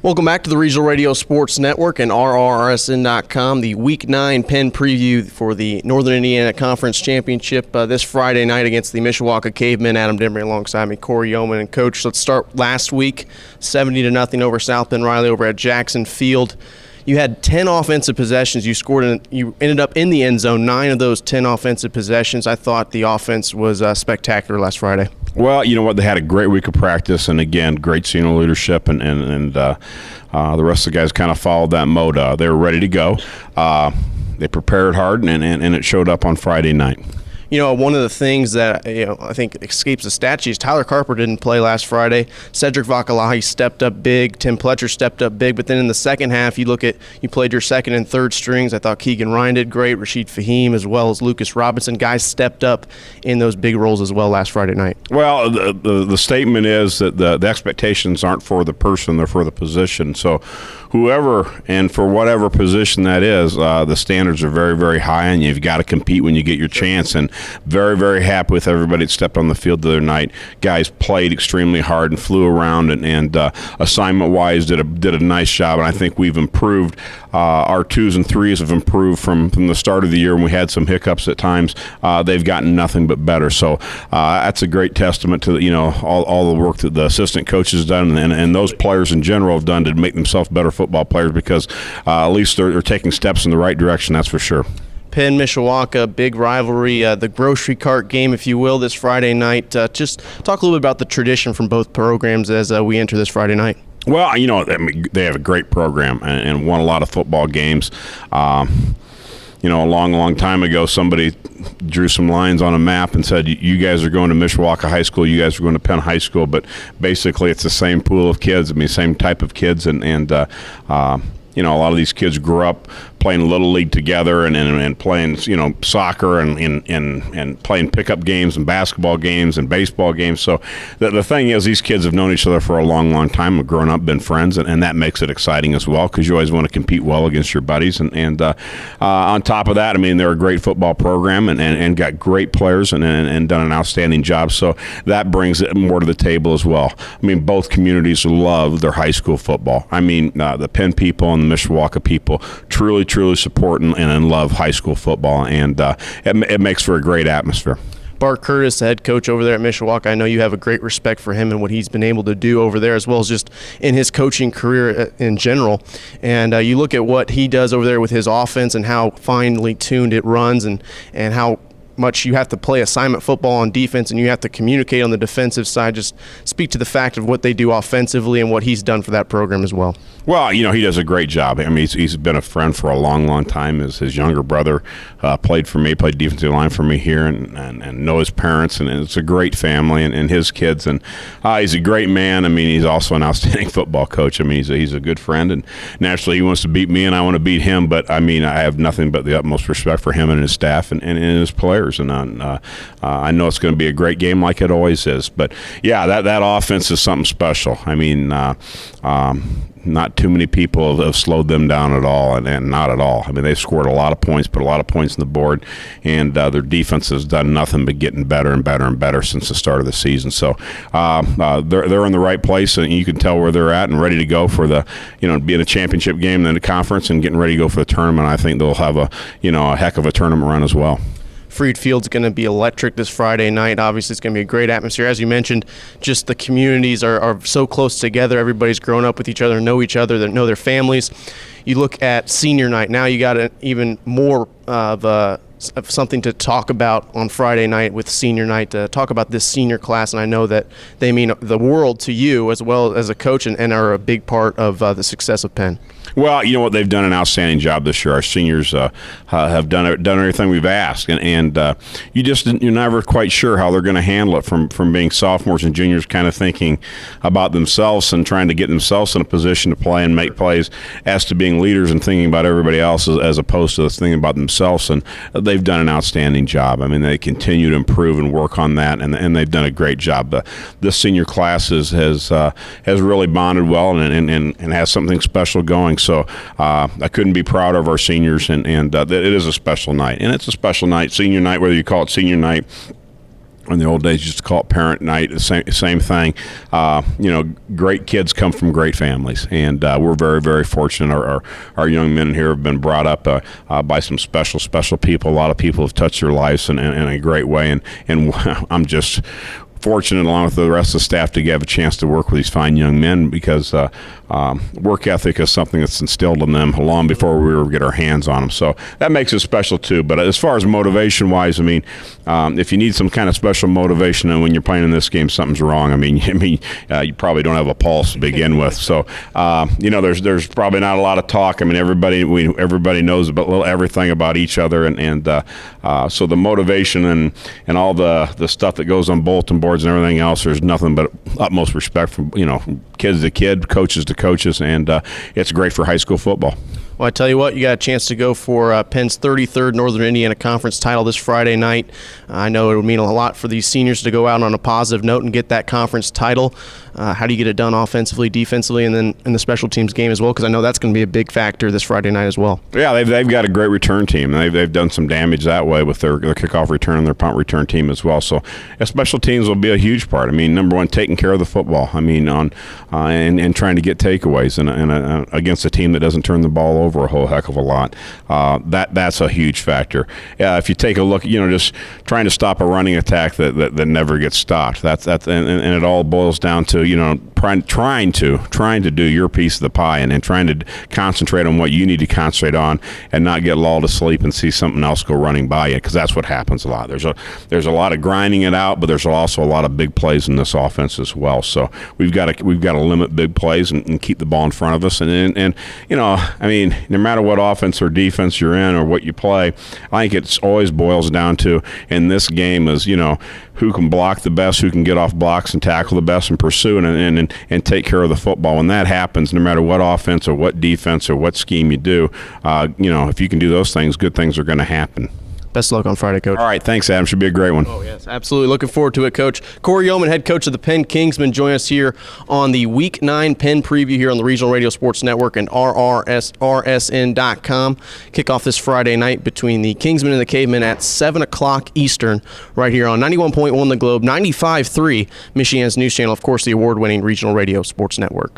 Welcome back to the Regional Radio Sports Network and RRSN.com, the Week 9 Penn preview for the Northern Indiana Conference Championship this Friday night against the Mishawaka Cavemen. Adam Demaree alongside me, Cory Yeoman. And Coach, let's start last week, 70-0 over South Bend Riley over at Jackson Field. You had 10 offensive possessions. You ended up in the end zone, 9 of those 10 offensive possessions. I thought the offense was spectacular last Friday. Well, you know what? They had a great week of practice, and again, great senior leadership, and the rest of the guys kind of followed that mode. They were ready to go. They prepared hard, and it showed up on Friday night. You know, one of the things that I think escapes the stat sheet is Tyler Carper didn't play last Friday. Cedric Vakalahi stepped up big. Tim Pletcher stepped up big. But then in the second half, you played your second and third strings. I thought Keegan Ryan did great. Rashid Fahim as well as Lucas Robinson. Guys stepped up in those big roles as well last Friday night. Well, the statement is that the expectations aren't for the person, they're for the position. So whoever and for whatever position that is, the standards are very, very high, and you've got to compete when you get your chance. And very, very happy with everybody that stepped on the field the other night. Guys played extremely hard and flew around, and assignment-wise did a nice job. And I think we've improved. Our 2s and 3s have improved from the start of the year when we had some hiccups at times. They've gotten nothing but better. So that's a great testament to all the work that the assistant coach has done, and those players in general have done to make themselves better football players, because at least they're taking steps in the right direction, that's for sure. Penn, Mishawaka, big rivalry, the grocery cart game, if you will, this Friday night. Just talk a little bit about the tradition from both programs as we enter this Friday night. Well, they have a great program and won a lot of football games. A long time ago, somebody drew some lines on a map and said, you guys are going to Mishawaka High School, you guys are going to Penn High School, but basically it's the same pool of kids, same type of kids, and a lot of these kids grew up playing Little League together and playing, soccer and playing pickup games and basketball games and baseball games. So the thing is, these kids have known each other for a long, long time, have grown up, been friends, and that makes it exciting as well, because you always want to compete well against your buddies. And on top of that, they're a great football program and got great players and done an outstanding job. So that brings it more to the table as well. Both communities love their high school football. The Penn people and the Mishawaka people truly support and love high school football, and it makes for a great atmosphere. Bart Curtis, the head coach over there at Mishawaka, I know you have a great respect for him and what he's been able to do over there, as well as just in his coaching career in general. And you look at what he does over there with his offense and how finely tuned it runs, and how much you have to play assignment football on defense and you have to communicate on the defensive side. Just speak to the fact of what they do offensively and what he's done for that program as well. Well, he does a great job. He's been a friend for a long, long time. His younger brother played defensive line for me here, and know his parents, and it's a great family and his kids. And he's a great man. He's also an outstanding football coach. He's a good friend, and naturally he wants to beat me and I want to beat him. But I have nothing but the utmost respect for him and his staff and his players. And I know it's going to be a great game, like it always is. But yeah, that offense is something special. Not too many people have slowed them down at all, and not at all. They've scored a lot of points, put a lot of points on the board, and their defense has done nothing but getting better and better and better since the start of the season. So they're in the right place, and you can tell where they're at and ready to go for the, being a championship game, then the conference, and getting ready to go for the tournament. I think they'll have a heck of a tournament run as well. Freed Field's going to be electric this Friday night. Obviously, it's going to be a great atmosphere. As you mentioned, just the communities are so close together. Everybody's grown up with each other, know each other, they know their families. You look at senior night. Now you got even more of something to talk about on Friday night with senior night, to talk about this senior class. And I know that they mean the world to you as well as a coach, and are a big part of the success of Penn. Well, you know what? They've done an outstanding job this year. Our seniors have done everything we've asked, and you're never quite sure how they're going to handle it from being sophomores and juniors, kind of thinking about themselves and trying to get themselves in a position to play and make plays, as to being leaders and thinking about everybody else as opposed to thinking about themselves. And they've done an outstanding job. They continue to improve and work on that, and they've done a great job. This senior class has really bonded well and has something special going. So I couldn't be prouder of our seniors, and it is a special night. And it's a special night, senior night, whether you call it senior night In the old days, you used to call it parent night. The same thing. Great kids come from great families, and we're very, very fortunate. Our young men here have been brought up by some special people. A lot of people have touched their lives in a great way, and I'm just fortunate, along with the rest of the staff, to have a chance to work with these fine young men, because work ethic is something that's instilled in them long before we ever get our hands on them. So that makes it special too. But as far as motivation-wise, if you need some kind of special motivation, and when you're playing in this game, something's wrong. You probably don't have a pulse to begin with. So there's probably not a lot of talk. Everybody knows everything about each other, and so the motivation and all the stuff that goes on bulletin boards and everything else, there's nothing but utmost respect from kids to kid, coaches to coaches, and it's great for high school football. Well, I tell you what, you got a chance to go for Penn's 33rd Northern Indiana Conference title this Friday night. I know it would mean a lot for these seniors to go out on a positive note and get that conference title. How do you get it done offensively, defensively, and then in the special teams game as well? Because I know that's going to be a big factor this Friday night as well. Yeah, they've got a great return team. They've done some damage that way with their kickoff return and their punt return team as well. So special teams will be a huge part. Number one, taking care of the football. And trying to get takeaways and against a team that doesn't turn the ball over a whole heck of a lot. That's a huge factor. If you take a look, just trying to stop a running attack that never gets stopped. And it all boils down to trying to do your piece of the pie, and trying to concentrate on what you need to concentrate on, and not get lulled to sleep and see something else go running by you, because that's what happens a lot. There's a lot of grinding it out, but there's also a lot of big plays in this offense as well. So we've got to limit big plays and keep the ball in front of us. And no matter what offense or defense you're in or what you play, I think it always boils down to, in this game, is who can block the best, who can get off blocks and tackle the best and pursue and take care of the football. When that happens, no matter what offense or what defense or what scheme you do, if you can do those things, good things are going to happen. Best of luck on Friday, Coach. All right, thanks, Adam. Should be a great one. Oh, yes, absolutely. Looking forward to it, Coach. Cory Yeoman, head coach of the Penn Kingsmen, join us here on the Week 9 Penn preview here on the Regional Radio Sports Network and RRSN.com. Kickoff this Friday night between the Kingsmen and the Cavemen at 7 o'clock Eastern, right here on 91.1 The Globe, 95.3 Michiana's News Channel, of course, the award-winning Regional Radio Sports Network.